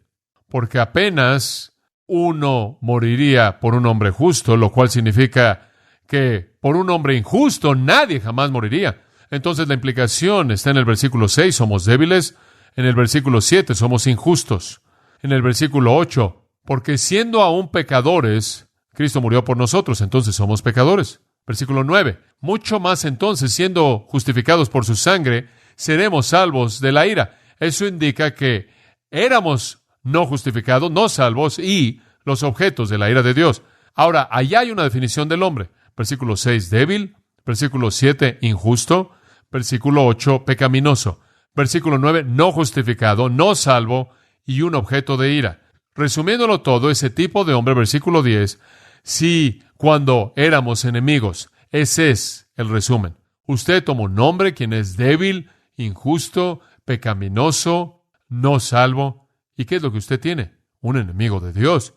Porque apenas uno moriría por un hombre justo, lo cual significa que por un hombre injusto nadie jamás moriría. Entonces la implicación está en el versículo 6, somos débiles. En el versículo 7, somos injustos. En el versículo 8, porque siendo aún pecadores, Cristo murió por nosotros, entonces somos pecadores. Versículo 9, mucho más entonces, siendo justificados por su sangre, seremos salvos de la ira. Eso indica que éramos no justificados, no salvos y los objetos de la ira de Dios. Ahora, allá hay una definición del hombre. Versículo 6, débil. Versículo 7, injusto. Versículo 8, pecaminoso. Versículo 9, no justificado, no salvo y un objeto de ira. Resumiéndolo todo, ese tipo de hombre, versículo 10, si cuando éramos enemigos, ese es el resumen. Usted toma un hombre quien es débil, injusto, pecaminoso, no salvo. ¿Y qué es lo que usted tiene? Un enemigo de Dios,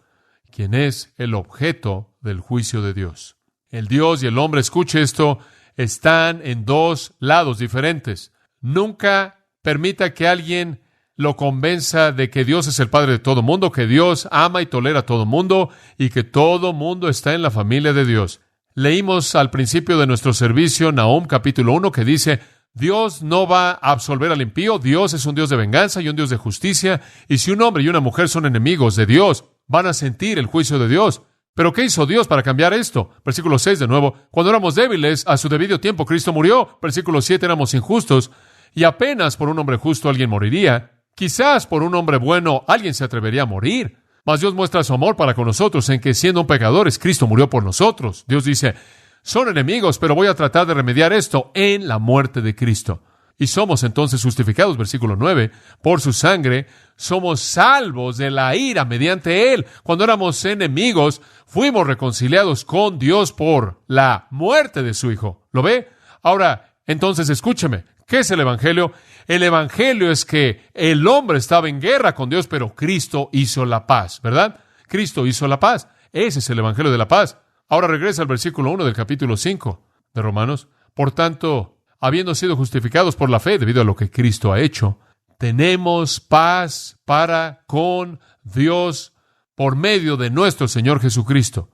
quien es el objeto del juicio de Dios. El Dios y el hombre, escuche esto, están en dos lados diferentes. Nunca permita que alguien lo convenza de que Dios es el Padre de todo mundo, que Dios ama y tolera a todo mundo y que todo mundo está en la familia de Dios. Leímos al principio de nuestro servicio Nahum capítulo 1 que dice, Dios no va a absolver al impío, Dios es un Dios de venganza y un Dios de justicia, y si un hombre y una mujer son enemigos de Dios, van a sentir el juicio de Dios. ¿Pero qué hizo Dios para cambiar esto? Versículo 6 de nuevo, cuando éramos débiles, a su debido tiempo Cristo murió. Versículo 7, éramos injustos, y apenas por un hombre justo alguien moriría. Quizás por un hombre bueno alguien se atrevería a morir. Mas Dios muestra su amor para con nosotros en que, siendo pecadores, Cristo murió por nosotros. Dios dice, son enemigos, pero voy a tratar de remediar esto en la muerte de Cristo. Y somos entonces justificados, versículo 9, por su sangre, somos salvos de la ira mediante Él. Cuando éramos enemigos, fuimos reconciliados con Dios por la muerte de su Hijo. ¿Lo ve? Ahora, entonces escúcheme. ¿Qué es el Evangelio? El Evangelio es que el hombre estaba en guerra con Dios, pero Cristo hizo la paz, ¿verdad? Cristo hizo la paz. Ese es el Evangelio de la paz. Ahora regresa al versículo 1 del capítulo 5 de Romanos. Por tanto, habiendo sido justificados por la fe debido a lo que Cristo ha hecho, tenemos paz para con Dios por medio de nuestro Señor Jesucristo.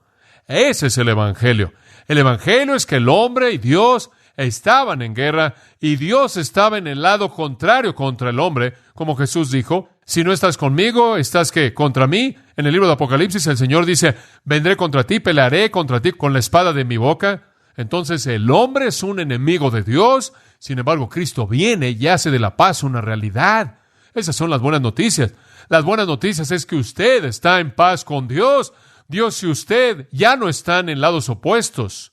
Ese es el Evangelio. El Evangelio es que el hombre y Dios estaban en guerra y Dios estaba en el lado contrario contra el hombre, como Jesús dijo, si no estás conmigo, ¿estás qué? ¿Contra mí? En el libro de Apocalipsis el Señor dice, vendré contra ti, pelearé contra ti con la espada de mi boca. Entonces el hombre es un enemigo de Dios, sin embargo Cristo viene y hace de la paz una realidad. Esas son las buenas noticias. Las buenas noticias es que usted está en paz con Dios. Dios y usted ya no están en lados opuestos.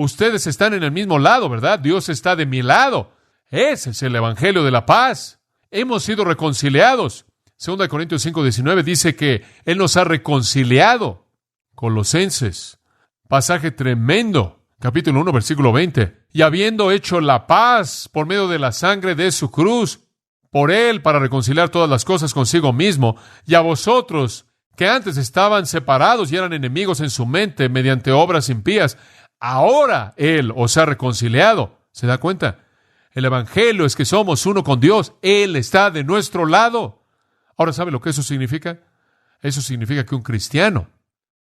Ustedes están en el mismo lado, ¿verdad? Dios está de mi lado. Ese es el Evangelio de la paz. Hemos sido reconciliados. 2 Corintios 5:19 dice que Él nos ha reconciliado. Colosenses, pasaje tremendo. Capítulo 1, versículo 20. Y habiendo hecho la paz por medio de la sangre de su cruz, por Él para reconciliar todas las cosas consigo mismo, y a vosotros, que antes estaban separados y eran enemigos en su mente mediante obras impías, ahora Él os ha reconciliado. ¿Se da cuenta? El Evangelio es que somos uno con Dios. Él está de nuestro lado. Ahora, ¿sabe lo que eso significa? Eso significa que un cristiano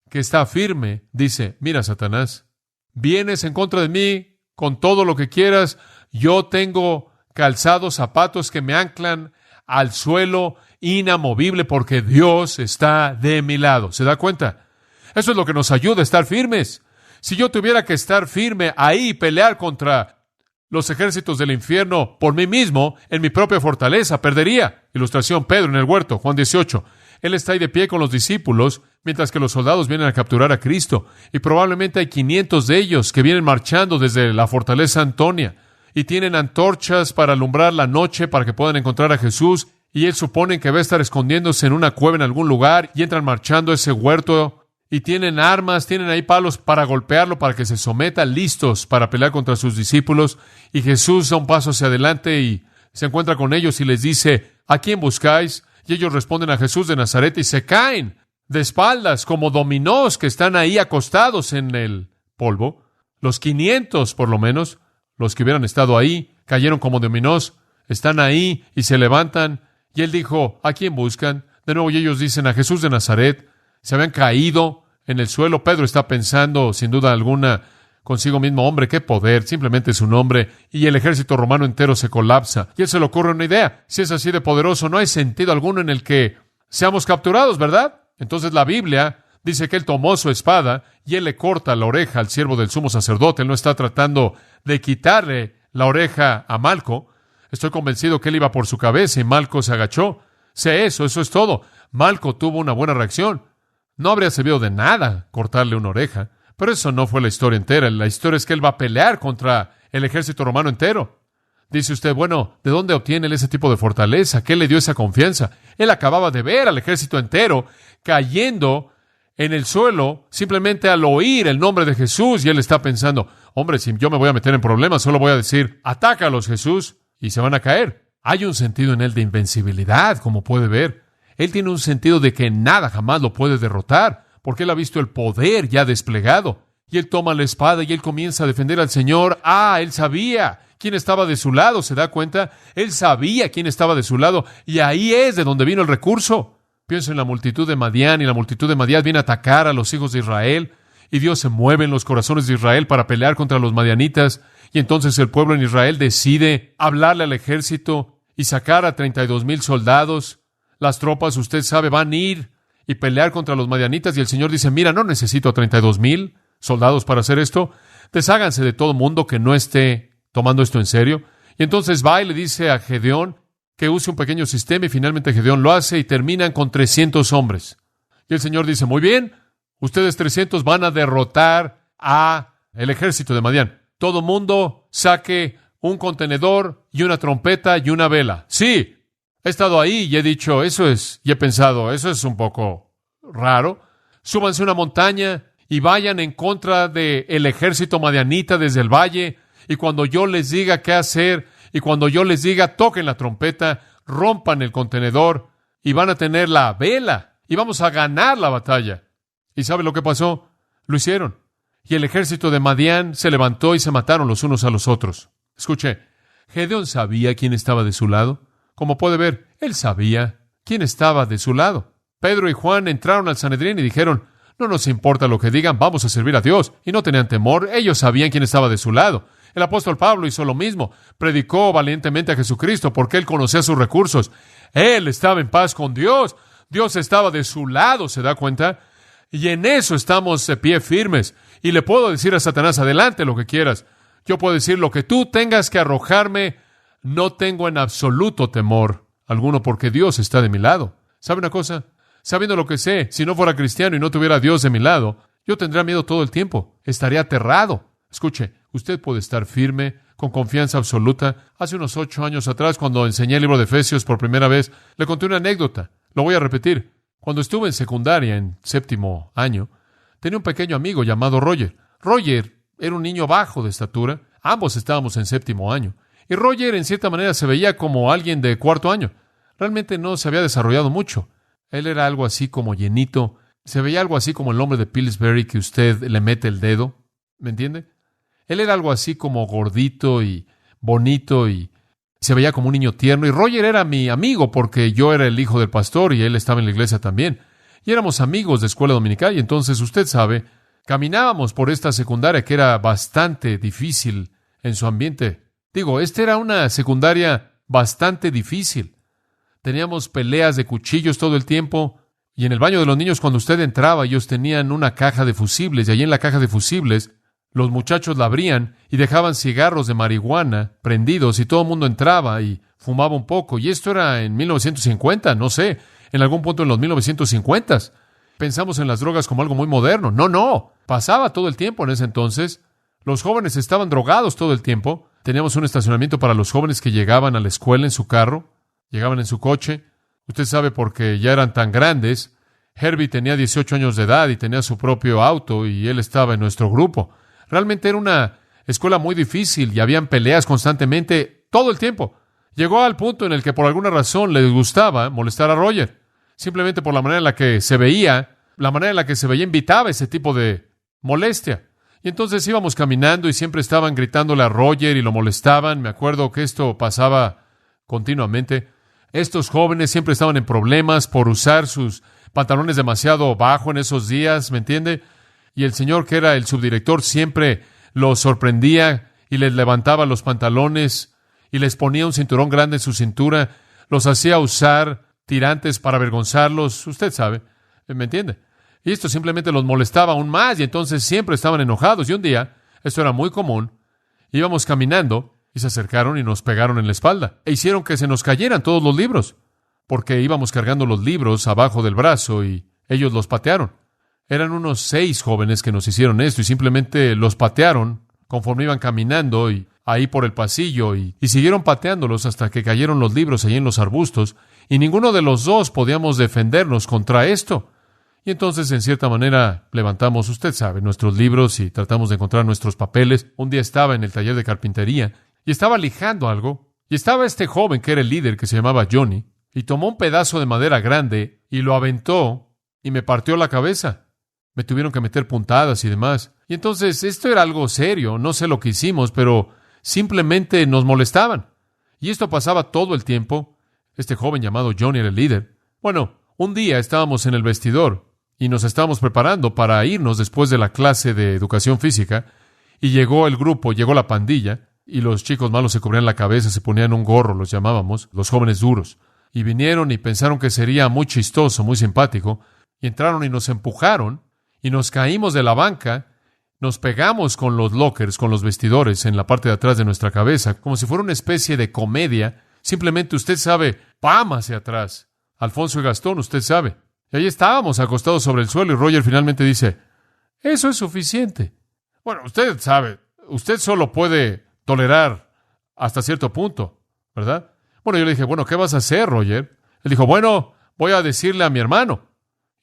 que está firme dice, mira, Satanás, vienes en contra de mí con todo lo que quieras. Yo tengo calzados, zapatos que me anclan al suelo inamovible porque Dios está de mi lado. ¿Se da cuenta? Eso es lo que nos ayuda a estar firmes. Si yo tuviera que estar firme ahí y pelear contra los ejércitos del infierno por mí mismo, en mi propia fortaleza, perdería. Ilustración, Pedro en el huerto, Juan 18. Él está ahí de pie con los discípulos, mientras que los soldados vienen a capturar a Cristo. Y probablemente hay 500 de ellos que vienen marchando desde la fortaleza Antonia y tienen antorchas para alumbrar la noche para que puedan encontrar a Jesús. Y él supone que va a estar escondiéndose en una cueva en algún lugar y entran marchando a ese huerto. Y tienen armas, tienen ahí palos para golpearlo, para que se someta, listos para pelear contra sus discípulos. Y Jesús da un paso hacia adelante y se encuentra con ellos y les dice, ¿a quién buscáis? Y ellos responden a Jesús de Nazaret y se caen de espaldas como dominós que están ahí acostados en el polvo. Los 500, por lo menos, los que hubieran estado ahí, cayeron como dominós, están ahí y se levantan. Y él dijo, ¿a quién buscan? De nuevo, y ellos dicen, a Jesús de Nazaret. Se habían caído en el suelo. Pedro está pensando, sin duda alguna, consigo mismo, hombre, qué poder, simplemente es un hombre, y el ejército romano entero se colapsa. Y a él se le ocurre una idea. Si es así de poderoso, no hay sentido alguno en el que seamos capturados, ¿verdad? Entonces la Biblia dice que él tomó su espada y él le corta la oreja al siervo del sumo sacerdote. Él no está tratando de quitarle la oreja a Malco. Estoy convencido que él iba por su cabeza y Malco se agachó. Sé eso es todo. Malco tuvo una buena reacción. No habría servido de nada cortarle una oreja, pero eso no fue la historia entera. La historia es que él va a pelear contra el ejército romano entero. Dice usted, bueno, ¿de dónde obtiene él ese tipo de fortaleza? ¿Qué le dio esa confianza? Él acababa de ver al ejército entero cayendo en el suelo simplemente al oír el nombre de Jesús y él está pensando, hombre, si yo me voy a meter en problemas, solo voy a decir, atácalos, Jesús, y se van a caer. Hay un sentido en él de invencibilidad, como puede ver. Él tiene un sentido de que nada jamás lo puede derrotar, porque él ha visto el poder ya desplegado. Y él toma la espada y él comienza a defender al Señor. Él sabía quién estaba de su lado, ¿se da cuenta? Él sabía quién estaba de su lado, y ahí es de donde vino el recurso. Pienso en la multitud de Madián, y la multitud de Madián viene a atacar a los hijos de Israel, y Dios se mueve en los corazones de Israel para pelear contra los madianitas, y entonces el pueblo en Israel decide hablarle al ejército y sacar a 32,000 soldados. Las tropas, usted sabe, van a ir y pelear contra los madianitas, y el Señor dice, mira, no necesito a 32,000 soldados para hacer esto. Desháganse de todo mundo que no esté tomando esto en serio. Y entonces va y le dice a Gedeón que use un pequeño sistema, y finalmente Gedeón lo hace y terminan con 300 hombres. Y el Señor dice, muy bien, ustedes 300 van a derrotar a el ejército de Madián. Todo mundo saque un contenedor y una trompeta y una vela. Sí, he estado ahí y he dicho, y he pensado, eso es un poco raro. Súbanse a una montaña y vayan en contra del ejército madianita desde el valle. Y cuando yo les diga qué hacer, y cuando yo les diga, toquen la trompeta, rompan el contenedor y van a tener la vela y vamos a ganar la batalla. ¿Y sabe lo que pasó? Lo hicieron. Y el ejército de Madián se levantó y se mataron los unos a los otros. Escuche, Gedeón sabía quién estaba de su lado. Como puede ver, él sabía quién estaba de su lado. Pedro y Juan entraron al Sanedrín y dijeron, no nos importa lo que digan, vamos a servir a Dios. Y no tenían temor, ellos sabían quién estaba de su lado. El apóstol Pablo hizo lo mismo, predicó valientemente a Jesucristo porque él conocía sus recursos. Él estaba en paz con Dios, Dios estaba de su lado, ¿se da cuenta? Y en eso estamos de pie firmes. Y le puedo decir a Satanás, adelante lo que quieras. Yo puedo decir lo que tú tengas que arrojarme, no tengo en absoluto temor alguno porque Dios está de mi lado. ¿Sabe una cosa? Sabiendo lo que sé, si no fuera cristiano y no tuviera a Dios de mi lado, yo tendría miedo todo el tiempo, estaría aterrado. Escuche, usted puede estar firme, con confianza absoluta. Hace unos 8 años atrás, cuando enseñé el libro de Efesios por primera vez, le conté una anécdota. Lo voy a repetir. Cuando estuve en secundaria, en 7º año, tenía un pequeño amigo llamado Roger. Roger era un niño bajo de estatura. Ambos estábamos en 7º año. Y Roger, en cierta manera, se veía como alguien de 4º año. Realmente no se había desarrollado mucho. Él era algo así como llenito. Se veía algo así como el hombre de Pillsbury que usted le mete el dedo. ¿Me entiende? Él era algo así como gordito y bonito y se veía como un niño tierno. Y Roger era mi amigo porque yo era el hijo del pastor y él estaba en la iglesia también. Y éramos amigos de escuela dominical y entonces, usted sabe, caminábamos por esta secundaria que era bastante difícil en su ambiente. Esta era una secundaria bastante difícil. Teníamos peleas de cuchillos todo el tiempo. Y en el baño de los niños, cuando usted entraba, ellos tenían una caja de fusibles. Y allí en la caja de fusibles, los muchachos la abrían y dejaban cigarros de marihuana prendidos. Y todo el mundo entraba y fumaba un poco. Y esto era en 1950, no sé, en algún punto en los 1950s. Pensamos en las drogas como algo muy moderno. No. Pasaba todo el tiempo en ese entonces. Los jóvenes estaban drogados todo el tiempo. Teníamos un estacionamiento para los jóvenes que llegaban a la escuela en su carro. Llegaban en su coche. Usted sabe porque ya eran tan grandes. Herbie tenía 18 años de edad y tenía su propio auto y él estaba en nuestro grupo. Realmente era una escuela muy difícil y habían peleas constantemente todo el tiempo. Llegó al punto en el que por alguna razón les gustaba molestar a Roger. Simplemente por la manera en la que se veía, invitaba ese tipo de molestia. Y entonces íbamos caminando y siempre estaban gritándole a Roger y lo molestaban. Me acuerdo que esto pasaba continuamente. Estos jóvenes siempre estaban en problemas por usar sus pantalones demasiado bajo en esos días, ¿me entiende? Y el señor, que era el subdirector, siempre los sorprendía y les levantaba los pantalones y les ponía un cinturón grande en su cintura. Los hacía usar tirantes para avergonzarlos. Usted sabe, ¿me entiende? Y esto simplemente los molestaba aún más y entonces siempre estaban enojados. Y un día, esto era muy común, íbamos caminando y se acercaron y nos pegaron en la espalda. E hicieron que se nos cayeran todos los libros, porque íbamos cargando los libros abajo del brazo y ellos los patearon. Eran unos 6 jóvenes que nos hicieron esto y simplemente los patearon conforme iban caminando y ahí por el pasillo y siguieron pateándolos hasta que cayeron los libros allí en los arbustos y ninguno de los dos podíamos defendernos contra esto. Y entonces, en cierta manera, levantamos, usted sabe, nuestros libros y tratamos de encontrar nuestros papeles. Un día estaba en el taller de carpintería y estaba lijando algo. Y estaba este joven que era el líder, que se llamaba Johnny, y tomó un pedazo de madera grande y lo aventó y me partió la cabeza. Me tuvieron que meter puntadas y demás. Y entonces, esto era algo serio. No sé lo que hicimos, pero simplemente nos molestaban. Y esto pasaba todo el tiempo. Este joven llamado Johnny era el líder. Bueno, un día estábamos en el vestidor y nos estábamos preparando para irnos después de la clase de educación física, y llegó el grupo, llegó la pandilla, y los chicos malos se cubrían la cabeza, se ponían un gorro, los llamábamos, los jóvenes duros, y vinieron y pensaron que sería muy chistoso, muy simpático, y entraron y nos empujaron, y nos caímos de la banca, nos pegamos con los lockers, con los vestidores en la parte de atrás de nuestra cabeza, como si fuera una especie de comedia. Simplemente, usted sabe, ¡pam!, hacia atrás. Alfonso y Gastón, usted sabe. Y ahí estábamos acostados sobre el suelo y Roger finalmente dice, eso es suficiente. Bueno, usted sabe, usted solo puede tolerar hasta cierto punto, ¿verdad? Bueno, yo le dije, bueno, ¿qué vas a hacer, Roger? Él dijo, bueno, voy a decirle a mi hermano.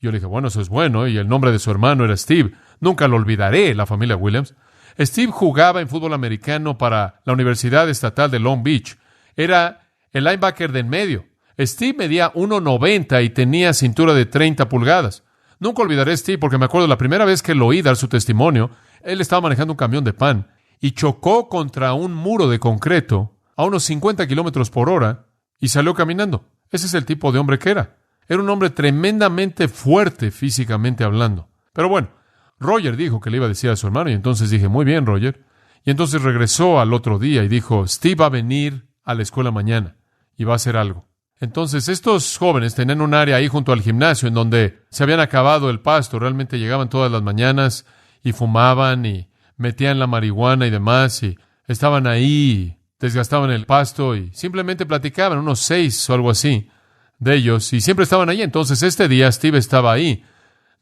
Yo le dije, bueno, eso es bueno, y el nombre de su hermano era Steve. Nunca lo olvidaré, la familia Williams. Steve jugaba en fútbol americano para la Universidad Estatal de Long Beach. Era el linebacker de en medio. Steve medía 1.90 y tenía cintura de 30 pulgadas. Nunca olvidaré a Steve porque me acuerdo la primera vez que lo oí dar su testimonio, él estaba manejando un camión de pan y chocó contra un muro de concreto a unos 50 kilómetros por hora y salió caminando. Ese es el tipo de hombre que era. Era un hombre tremendamente fuerte físicamente hablando. Pero bueno, Roger dijo que le iba a decir a su hermano y entonces dije, muy bien, Roger. Y entonces regresó al otro día y dijo, Steve va a venir a la escuela mañana y va a hacer algo. Entonces estos jóvenes tenían un área ahí junto al gimnasio en donde se habían acabado el pasto. Realmente llegaban todas las mañanas y fumaban y metían la marihuana y demás y estaban ahí, desgastaban el pasto y simplemente platicaban, unos 6 o algo así de ellos, y siempre estaban ahí. Entonces este día Steve estaba ahí,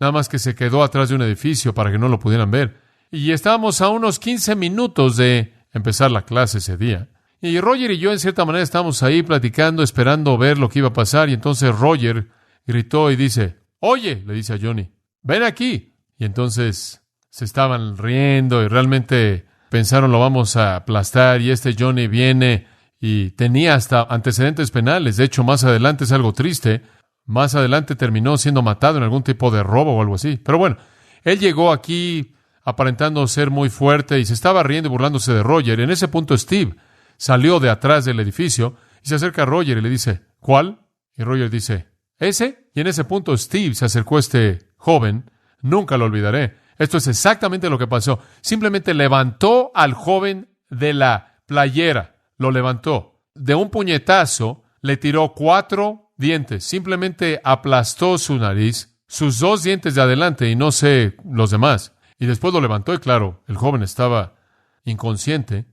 nada más que se quedó atrás de un edificio para que no lo pudieran ver. Y estábamos a unos 15 minutos de empezar la clase ese día. Y Roger y yo en cierta manera estábamos ahí platicando, esperando ver lo que iba a pasar, y entonces Roger gritó y dice, oye, le dice a Johnny, ven aquí. Y entonces se estaban riendo y realmente pensaron lo vamos a aplastar, y este Johnny viene y tenía hasta antecedentes penales. De hecho, más adelante es algo triste. Más adelante terminó siendo matado en algún tipo de robo o algo así. Pero bueno, él llegó aquí aparentando ser muy fuerte y se estaba riendo y burlándose de Roger. En ese punto Steve salió de atrás del edificio y se acerca a Roger y le dice, ¿cuál? Y Roger dice, ¿ese? Y en ese punto Steve se acercó a este joven. Nunca lo olvidaré. Esto es exactamente lo que pasó. Simplemente levantó al joven de la playera. Lo levantó. De un puñetazo le tiró 4 dientes. Simplemente aplastó su nariz, sus 2 dientes de adelante y no sé los demás. Y después lo levantó y claro, el joven estaba inconsciente.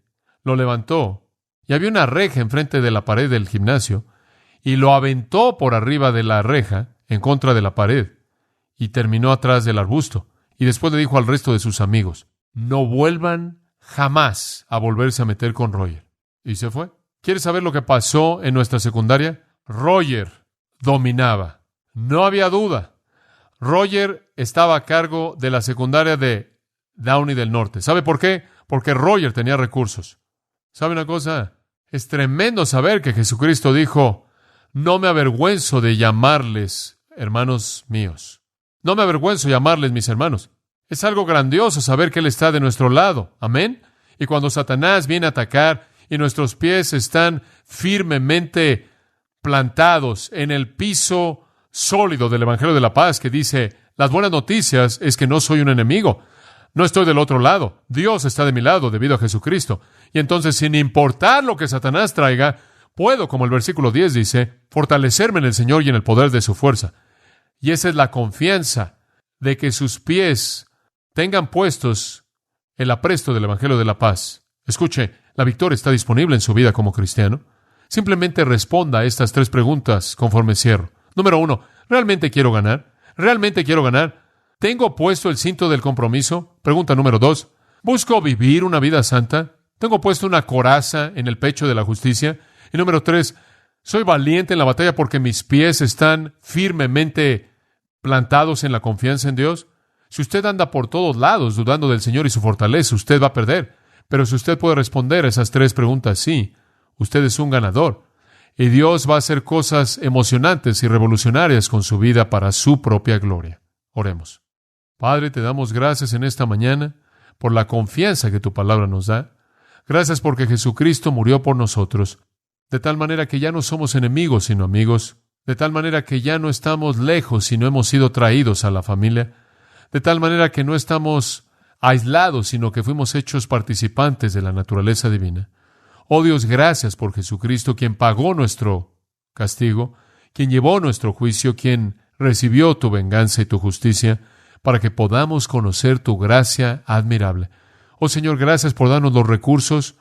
Lo levantó y había una reja enfrente de la pared del gimnasio y lo aventó por arriba de la reja en contra de la pared y terminó atrás del arbusto. Y después le dijo al resto de sus amigos, no vuelvan jamás a volverse a meter con Roger. Y se fue. ¿Quieres saber lo que pasó en nuestra secundaria? Roger dominaba. No había duda. Roger estaba a cargo de la secundaria de Downey del Norte. ¿Sabe por qué? Porque Roger tenía recursos. ¿Sabe una cosa? Es tremendo saber que Jesucristo dijo, no me avergüenzo de llamarles hermanos míos. No me avergüenzo de llamarles mis hermanos. Es algo grandioso saber que Él está de nuestro lado. Amén. Y cuando Satanás viene a atacar y nuestros pies están firmemente plantados en el piso sólido del Evangelio de la Paz, que dice, las buenas noticias es que no soy un enemigo. No estoy del otro lado. Dios está de mi lado debido a Jesucristo. Y entonces, sin importar lo que Satanás traiga, puedo, como el versículo 10 dice, fortalecerme en el Señor y en el poder de su fuerza. Y esa es la confianza de que sus pies tengan puestos el apresto del Evangelio de la Paz. Escuche, la victoria está disponible en su vida como cristiano. Simplemente responda a estas 3 preguntas conforme cierro. Número 1, ¿realmente quiero ganar? ¿Realmente quiero ganar? ¿Tengo puesto el cinto del compromiso? Pregunta número 2, ¿busco vivir una vida santa? ¿Tengo puesto una coraza en el pecho de la justicia? Y número 3, ¿soy valiente en la batalla porque mis pies están firmemente plantados en la confianza en Dios? Si usted anda por todos lados dudando del Señor y su fortaleza, usted va a perder. Pero si usted puede responder a esas 3 preguntas, sí, usted es un ganador. Y Dios va a hacer cosas emocionantes y revolucionarias con su vida para su propia gloria. Oremos. Padre, te damos gracias en esta mañana por la confianza que tu palabra nos da. Gracias porque Jesucristo murió por nosotros, de tal manera que ya no somos enemigos, sino amigos, de tal manera que ya no estamos lejos, sino hemos sido traídos a la familia, de tal manera que no estamos aislados, sino que fuimos hechos participantes de la naturaleza divina. Oh Dios, gracias por Jesucristo, quien pagó nuestro castigo, quien llevó nuestro juicio, quien recibió tu venganza y tu justicia, para que podamos conocer tu gracia admirable. Oh Señor, gracias por darnos los recursos,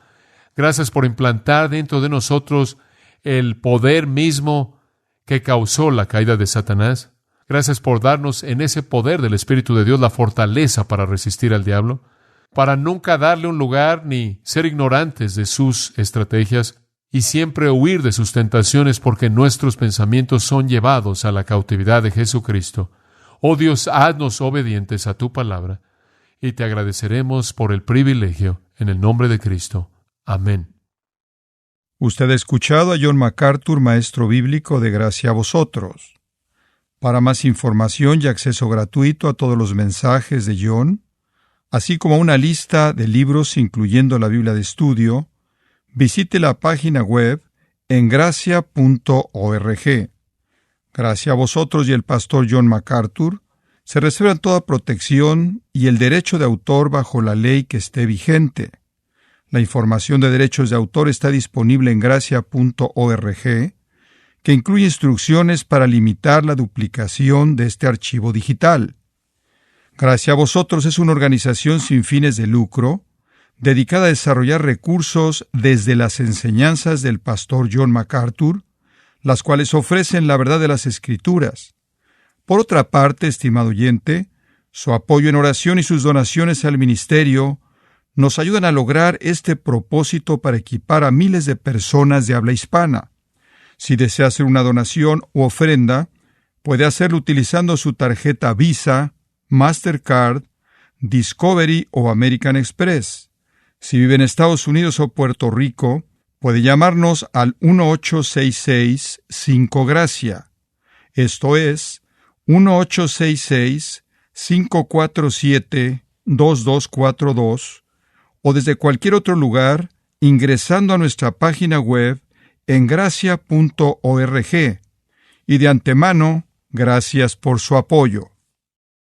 gracias por implantar dentro de nosotros el poder mismo que causó la caída de Satanás. Gracias por darnos en ese poder del Espíritu de Dios la fortaleza para resistir al diablo, para nunca darle un lugar ni ser ignorantes de sus estrategias y siempre huir de sus tentaciones, porque nuestros pensamientos son llevados a la cautividad de Jesucristo. Oh Dios, haznos obedientes a tu palabra y te agradeceremos por el privilegio en el nombre de Cristo. Amén. Usted ha escuchado a John MacArthur, maestro bíblico de Gracia a Vosotros. Para más información y acceso gratuito a todos los mensajes de John, así como una lista de libros incluyendo la Biblia de estudio, visite la página web en gracia.org. Gracia a Vosotros y el pastor John MacArthur se reservan toda protección y el derecho de autor bajo la ley que esté vigente. La información de derechos de autor está disponible en gracia.org, que incluye instrucciones para limitar la duplicación de este archivo digital. Gracia a Vosotros es una organización sin fines de lucro, dedicada a desarrollar recursos desde las enseñanzas del pastor John MacArthur, las cuales ofrecen la verdad de las Escrituras. Por otra parte, estimado oyente, su apoyo en oración y sus donaciones al ministerio nos ayudan a lograr este propósito para equipar a miles de personas de habla hispana. Si desea hacer una donación u ofrenda, puede hacerlo utilizando su tarjeta Visa, Mastercard, Discovery o American Express. Si vive en Estados Unidos o Puerto Rico, puede llamarnos al 1-866-5-GRACIA. Esto es 1-866-547-2242, o desde cualquier otro lugar ingresando a nuestra página web en gracia.org. Y de antemano, gracias por su apoyo.